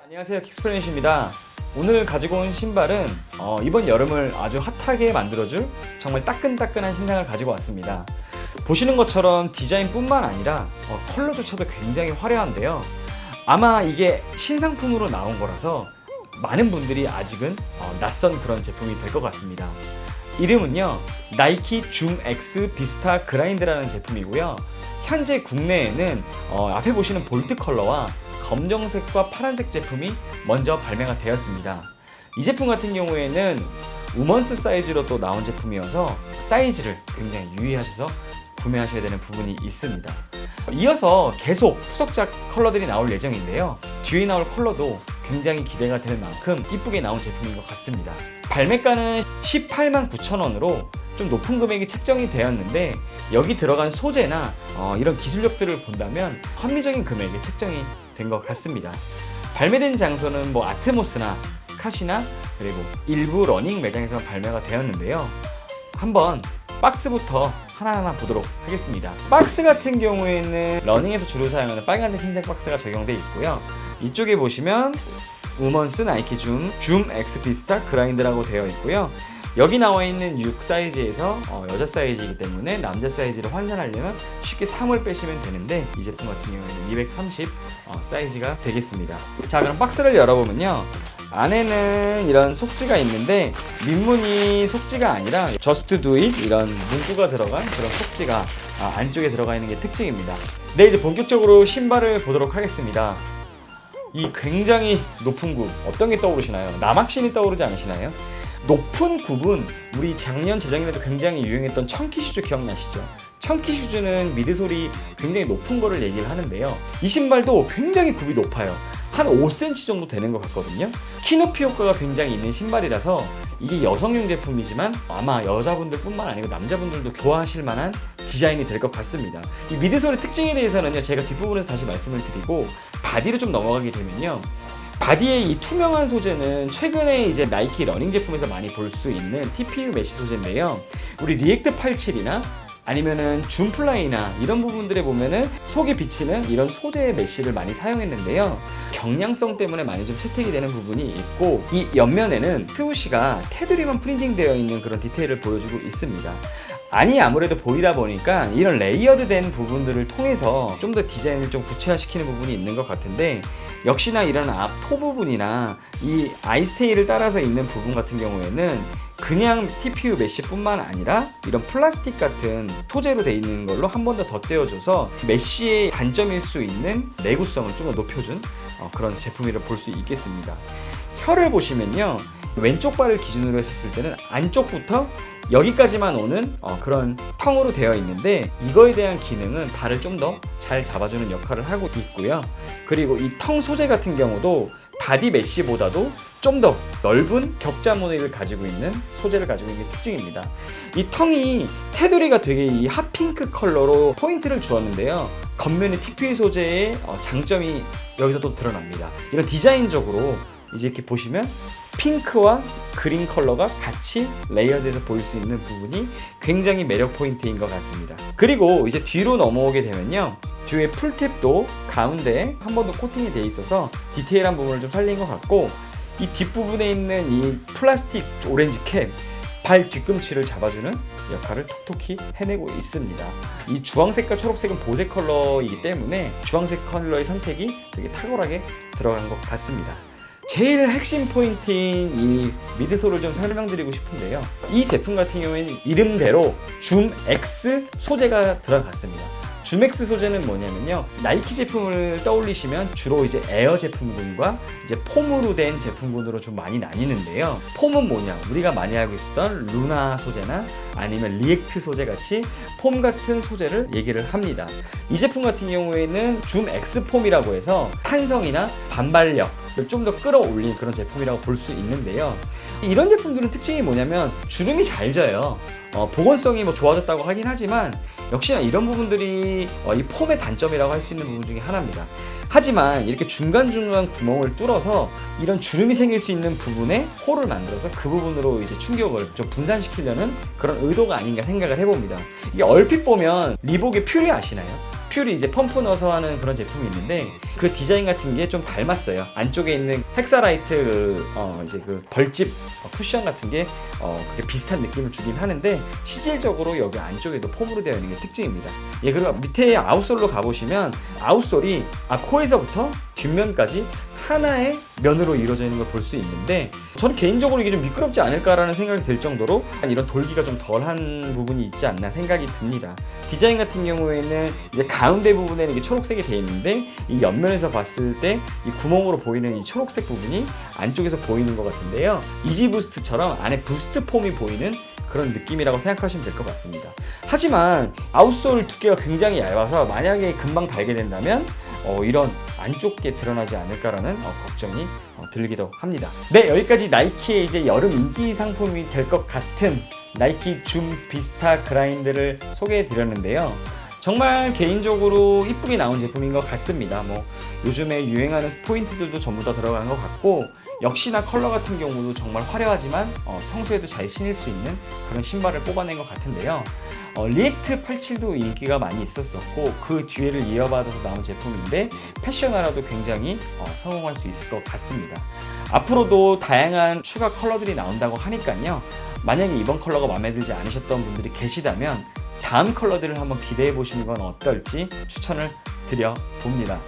안녕하세요, 킥스플래닛입니다. 오늘 가지고 온 신발은 이번 여름을 아주 핫하게 만들어줄 정말 따끈따끈한 신상을 가지고 왔습니다. 보시는 것처럼 디자인뿐만 아니라 컬러조차도 굉장히 화려한데요. 아마 이게 신상품으로 나온 거라서 많은 분들이 아직은 낯선 그런 제품이 될 것 같습니다. 이름은요, 나이키 줌 X 비스타 그라인드라는 제품이고요. 현재 국내에는 앞에 보시는 볼트 컬러와 검정색과 파란색 제품이 먼저 발매가 되었습니다. 이 제품 같은 경우에는 우먼스 사이즈로 또 나온 제품이어서 사이즈를 굉장히 유의하셔서 구매하셔야 되는 부분이 있습니다. 이어서 계속 후속작 컬러들이 나올 예정인데요. 뒤에 나올 컬러도 굉장히 기대가 되는 만큼 이쁘게 나온 제품인 것 같습니다. 발매가는 189,000원으로 좀 높은 금액이 책정이 되었는데, 여기 들어간 소재나 이런 기술력들을 본다면 합리적인 금액이 책정이 된 것 같습니다. 발매된 장소는 아트모스나 카시나 그리고 일부 러닝 매장에서 발매가 되었는데요. 한번 박스부터 하나하나 보도록 하겠습니다. 박스 같은 경우에는 러닝에서 주로 사용하는 빨간색 흰색 박스가 적용되어 있고요. 이쪽에 보시면 우먼스 나이키 줌 X 비스타 그라인드라고 되어 있고요. 여기 나와 있는 6 사이즈에서 여자 사이즈이기 때문에 남자 사이즈를 환산하려면 쉽게 3을 빼시면 되는데, 이 제품 같은 경우에는 230 사이즈가 되겠습니다. 자, 그럼 박스를 열어보면요, 안에는 이런 속지가 있는데 민문이 속지가 아니라 Just Do It 이런 문구가 들어간 그런 속지가 안쪽에 들어가 있는 게 특징입니다. 네, 이제 본격적으로 신발을 보도록 하겠습니다. 이 굉장히 높은 굽, 어떤 게 떠오르시나요? 남학신이 떠오르지 않으시나요? 높은 굽은 우리 작년 재작년에도 굉장히 유행했던 청키 슈즈 기억나시죠? 청키 슈즈는 미드솔이 굉장히 높은 거를 얘기를 하는데요. 이 신발도 굉장히 굽이 높아요. 한 5cm 정도 되는 것 같거든요. 키높이 효과가 굉장히 있는 신발이라서 이게 여성용 제품이지만 아마 여자분들 뿐만 아니고 남자분들도 좋아하실 만한 디자인이 될 것 같습니다. 이 미드솔의 특징에 대해서는요, 제가 뒷부분에서 다시 말씀을 드리고, 바디로 좀 넘어가게 되면요, 바디의 이 투명한 소재는 최근에 이제 나이키 러닝 제품에서 많이 볼 수 있는 TPU 메쉬 소재인데요. 우리 리액트 87이나 아니면은 줌플라이나 이런 부분들에 보면은 속에 비치는 이런 소재의 메쉬를 많이 사용했는데요. 경량성 때문에 많이 좀 채택이 되는 부분이 있고, 이 옆면에는 스우시가 테두리만 프린팅 되어 있는 그런 디테일을 보여주고 있습니다. 아무래도 보이다 보니까 이런 레이어드 된 부분들을 통해서 좀 더 디자인을 좀 구체화시키는 부분이 있는 것 같은데, 역시나 이런 앞 토 부분이나 이 아이스테이를 따라서 있는 부분 같은 경우에는 그냥 TPU 메쉬뿐만 아니라 이런 플라스틱 같은 소재로 되어 있는 걸로 한 번 더 덧대어줘서 메쉬의 단점일 수 있는 내구성을 좀 더 높여준 그런 제품이라 볼 수 있겠습니다. 혀를 보시면요, 왼쪽 발을 기준으로 했었을 때는 안쪽부터 여기까지만 오는 그런 텅으로 되어 있는데, 이거에 대한 기능은 발을 좀 더 잘 잡아주는 역할을 하고 있고요. 그리고 이 텅 소재 같은 경우도 바디 메쉬보다도 좀 더 넓은 격자 무늬를 가지고 있는 소재를 가지고 있는 게 특징입니다. 이 텅이 테두리가 되게 이 핫핑크 컬러로 포인트를 주었는데요. 겉면의 TPU 소재의 장점이 여기서 또 드러납니다. 이런 디자인적으로 이제 이렇게 보시면 핑크와 그린 컬러가 같이 레이어드해서 보일 수 있는 부분이 굉장히 매력 포인트인 것 같습니다. 그리고 이제 뒤로 넘어오게 되면요, 뒤에 풀탭도 가운데에 한 번 더 코팅이 되어 있어서 디테일한 부분을 좀 살린 것 같고, 이 뒷부분에 있는 이 플라스틱 오렌지 캡, 발 뒤꿈치를 잡아주는 역할을 톡톡히 해내고 있습니다. 이 주황색과 초록색은 보세 컬러이기 때문에 주황색 컬러의 선택이 되게 탁월하게 들어간 것 같습니다. 제일 핵심 포인트인 이 미드솔을 좀 설명드리고 싶은데요, 이 제품 같은 경우에는 이름대로 줌 X 소재가 들어갔습니다. 줌 X 소재는 뭐냐면요, 나이키 제품을 떠올리시면 주로 이제 에어 제품군과 이제 폼으로 된 제품군으로 좀 많이 나뉘는데요. 폼은 뭐냐, 우리가 많이 알고 있었던 루나 소재나 아니면 리액트 소재 같이 폼 같은 소재를 얘기를 합니다. 이 제품 같은 경우에는 줌 X 폼이라고 해서 탄성이나 반발력 좀 더 끌어올린 그런 제품이라고 볼 수 있는데요. 이런 제품들은 특징이 뭐냐면 주름이 잘 져요. 보건성이 좋아졌다고 하긴 하지만 역시나 이런 부분들이 이 폼의 단점이라고 할 수 있는 부분 중에 하나입니다. 하지만 이렇게 중간중간 구멍을 뚫어서 이런 주름이 생길 수 있는 부분에 홀을 만들어서 그 부분으로 이제 충격을 좀 분산시키려는 그런 의도가 아닌가 생각을 해봅니다. 이게 얼핏 보면 리복의 퓨리 아시나요? 퓨리 이제 펌프 넣어서 하는 그런 제품이 있는데 그 디자인 같은 게 좀 닮았어요. 안쪽에 있는 헥사라이트 이제 그 벌집 쿠션 같은 게 그게 비슷한 느낌을 주긴 하는데 실질적으로 여기 안쪽에도 폼으로 되어 있는 게 특징입니다. 예, 그리고 밑에 아웃솔로 가보시면 아웃솔이 코에서부터 뒷면까지 하나의 면으로 이루어져 있는 걸 볼 수 있는데 저는 개인적으로 이게 좀 미끄럽지 않을까라는 생각이 들 정도로 이런 돌기가 좀 덜한 부분이 있지 않나 생각이 듭니다. 디자인 같은 경우에는 이제 가운데 부분에는 이게 초록색이 되어 있는데 이 옆면에서 봤을 때 이 구멍으로 보이는 이 초록색 부분이 안쪽에서 보이는 것 같은데요. 이지 부스트처럼 안에 부스트 폼이 보이는 그런 느낌이라고 생각하시면 될 것 같습니다. 하지만 아웃솔 두께가 굉장히 얇아서 만약에 금방 달게 된다면 이런 안쪽 게 드러나지 않을까라는 걱정이 들기도 합니다. 네, 여기까지 나이키의 이제 여름 인기 상품이 될 것 같은 나이키 줌 비스타 그라인드를 소개해 드렸는데요. 정말 개인적으로 이쁘게 나온 제품인 것 같습니다. 뭐 요즘에 유행하는 포인트들도 전부 다 들어간 것 같고 역시나 컬러 같은 경우도 정말 화려하지만 평소에도 잘 신을 수 있는 그런 신발을 뽑아낸 것 같은데요. 리액트 87도 인기가 많이 있었었고 그 뒤에를 이어받아서 나온 제품인데 패션화라도 굉장히 성공할 수 있을 것 같습니다. 앞으로도 다양한 추가 컬러들이 나온다고 하니까요. 만약에 이번 컬러가 마음에 들지 않으셨던 분들이 계시다면 다음 컬러들을 한번 기대해 보시는 건 어떨지 추천을 드려 봅니다.